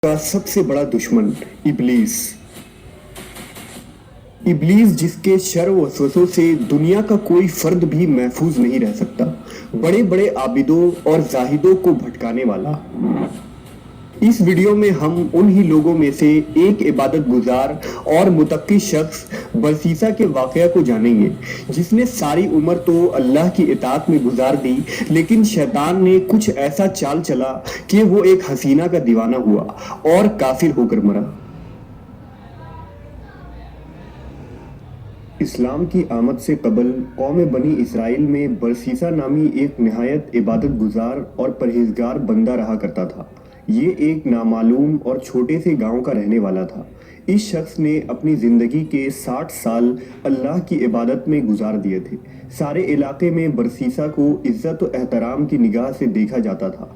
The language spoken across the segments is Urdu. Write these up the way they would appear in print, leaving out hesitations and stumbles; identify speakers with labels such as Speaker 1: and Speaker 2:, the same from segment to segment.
Speaker 1: کا سب سے بڑا دشمن ابلیس ابلیس جس کے شر و وسوسوں سے دنیا کا کوئی فرد بھی محفوظ نہیں رہ سکتا، بڑے بڑے عابدوں اور زاہدوں کو بھٹکانے والا۔ اس ویڈیو میں ہم انہی لوگوں میں سے ایک عبادت گزار اور متقی شخص برسیسا کے واقعہ کو جانیں گے، جس نے ساری عمر تو اللہ کی اطاعت میں گزار دی، لیکن شیطان نے کچھ ایسا چال چلا کہ وہ ایک حسینہ کا دیوانہ ہوا اور کافر ہو کر مرا۔ اسلام کی آمد سے قبل قوم بنی اسرائیل میں برسیسا نامی ایک نہایت عبادت گزار اور پرہیزگار بندہ رہا کرتا تھا۔ یہ ایک نامعلوم اور چھوٹے سے گاؤں کا رہنے والا تھا۔ اس شخص نے اپنی زندگی کے 60 سال اللہ کی عبادت میں گزار دیے تھے۔ سارے علاقے میں برسیسا کو عزت و احترام کی نگاہ سے دیکھا جاتا تھا۔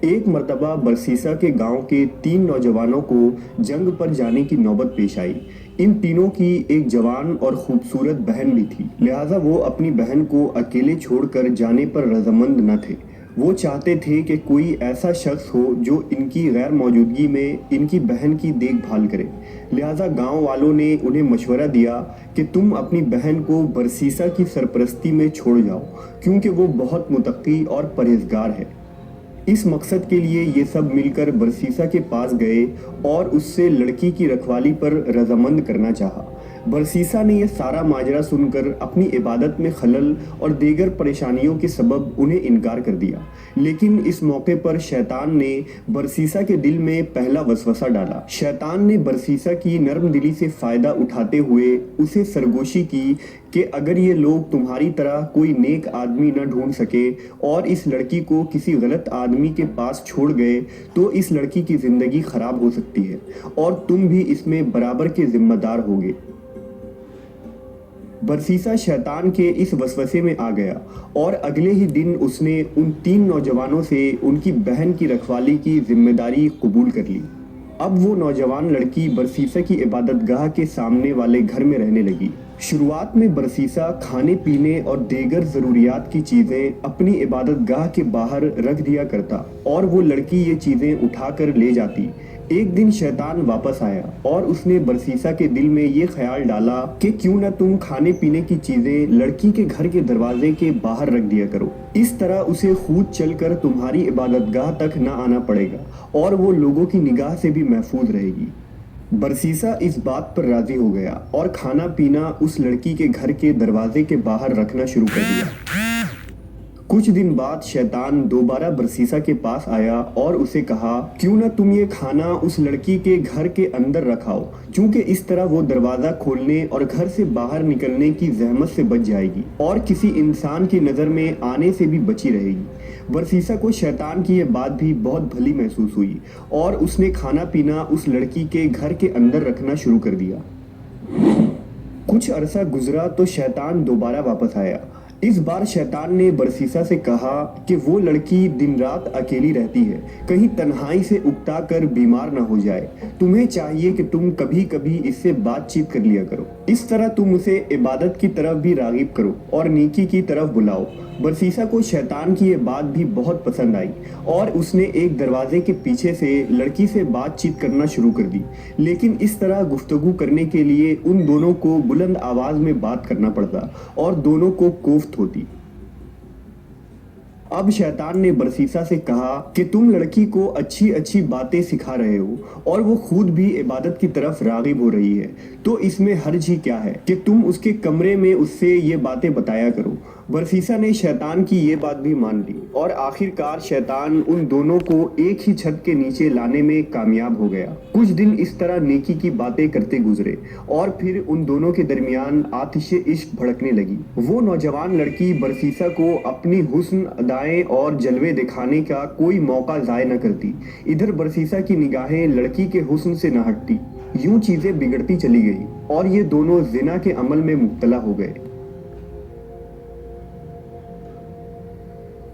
Speaker 1: ایک مرتبہ برسیسا کے گاؤں کے 3 نوجوانوں کو جنگ پر جانے کی نوبت پیش آئی۔ ان تینوں کی ایک جوان اور خوبصورت بہن بھی تھی، لہٰذا وہ اپنی بہن کو اکیلے چھوڑ کر جانے پر رضامند نہ تھے۔ وہ چاہتے تھے کہ کوئی ایسا شخص ہو جو ان کی غیر موجودگی میں ان کی بہن کی دیکھ بھال کرے، لہٰذا گاؤں والوں نے انہیں مشورہ دیا کہ تم اپنی بہن کو برسیسا کی سرپرستی میں چھوڑ جاؤ، کیونکہ وہ بہت متقی اور پرہیزگار ہے۔ اس مقصد کے لیے یہ سب مل کر برسیسا کے پاس گئے اور اس سے لڑکی کی رکھوالی پر رضامند کرنا چاہا۔ برسیسا نے یہ سارا ماجرا سن کر اپنی عبادت میں خلل اور دیگر پریشانیوں کے سبب انہیں انکار کر دیا، لیکن اس موقع پر شیطان نے برسیسا کے دل میں پہلا وسوسہ ڈالا۔ شیطان نے برسیسا کی نرم دلی سے فائدہ اٹھاتے ہوئے اسے سرگوشی کی کہ اگر یہ لوگ تمہاری طرح کوئی نیک آدمی نہ ڈھونڈ سکے اور اس لڑکی کو کسی غلط آدمی کے پاس چھوڑ گئے تو اس لڑکی کی زندگی خراب ہو سکتی ہے اور تم بھی اس میں برابر کے ذمہ دار ہوگے۔ برسیسا شیطان کے اس وسوسے میں آ گیا اور اگلے ہی دن اس نے ان 3 نوجوانوں سے ان کی بہن کی رکھوالی کی ذمہ داری قبول کر لی۔ اب وہ نوجوان لڑکی برسیسا کی عبادت گاہ کے سامنے والے گھر میں رہنے لگی۔ شروعات میں برسیسا کھانے پینے اور دیگر ضروریات کی چیزیں اپنی عبادت گاہ کے باہر رکھ دیا کرتا اور وہ لڑکی یہ چیزیں اٹھا کر لے جاتی۔ ایک دن شیطان واپس آیا اور اس نے برسیسا کے دل میں یہ خیال ڈالا کہ کیوں نہ تم کھانے پینے کی چیزیں لڑکی کے گھر کے دروازے کے باہر رکھ دیا کرو، اس طرح اسے خود چل کر تمہاری عبادت گاہ تک نہ آنا پڑے گا اور وہ لوگوں کی نگاہ سے بھی محفوظ رہے گی۔ برسیسا اس بات پر راضی ہو گیا اور کھانا پینا اس لڑکی کے گھر کے دروازے کے باہر رکھنا شروع کر دیا۔ کچھ دن بعد شیطان دوبارہ برسیسا کے پاس آیا اور اسے کہا کیوں نہ تم یہ کھانا اس لڑکی کے گھر کے اندر رکھاؤ، چونکہ اس طرح وہ دروازہ کھولنے اور گھر سے باہر نکلنے کی زحمت سے بچ جائے گی اور کسی انسان کی نظر میں آنے سے بھی بچی رہے گی۔ برسیسا کو شیطان کی یہ بات بھی بہت بھلی محسوس ہوئی اور اس نے کھانا پینا اس لڑکی کے گھر کے اندر رکھنا شروع کر دیا۔ کچھ عرصہ گزرا تو شیطان دوبارہ واپس آیا۔ اس بار شیطان نے برسیسا سے کہا کہ وہ لڑکی دن رات اکیلی رہتی ہے، کہیں تنہائی سے اکتا کر بیمار نہ ہو جائے، تمہیں چاہیے کہ تم کبھی کبھی اس سے بات چیت کر لیا کرو، اس طرح تم اسے عبادت کی طرف بھی راغب کرو اور نیکی کی طرف بلاؤ۔ برسیسا کو شیطان کی یہ بات بھی بہت پسند آئی اور اس نے ایک دروازے کے پیچھے سے لڑکی سے بات چیت کرنا شروع کر دی، لیکن اس طرح گفتگو کرنے کے لیے ان دونوں کو بلند آواز میں بات کرنا پڑتا اور دونوں کو کوفت ہوتی۔ اب شیطان نے برسیسا سے کہا کہ تم لڑکی کو اچھی اچھی باتیں سکھا رہے ہو اور وہ خود بھی عبادت کی طرف راغب ہو رہی ہے، تو اس میں حرج ہی کیا ہے کہ تم اس کے کمرے میں اس سے یہ باتیں بتایا کرو۔ برسیسا نے شیطان کی یہ بات بھی مان لی اور آخرکار شیطان ان دونوں کو ایک ہی چھت کے نیچے لانے میں کامیاب ہو گیا۔ کچھ دن اس طرح نیکی کی باتیں کرتے گزرے اور پھر ان دونوں کے درمیان آتش عشق بھڑکنے لگی۔ وہ نوجوان لڑکی برسیسا کو اپنی حسن ادائیں اور جلوے دکھانے کا کوئی موقع ضائع نہ کرتی، ادھر برسیسا کی نگاہیں لڑکی کے حسن سے نہ ہٹتی۔ یوں چیزیں بگڑتی چلی گئی اور یہ دونوں زنا کے عمل میں مبتلا ہو گئے۔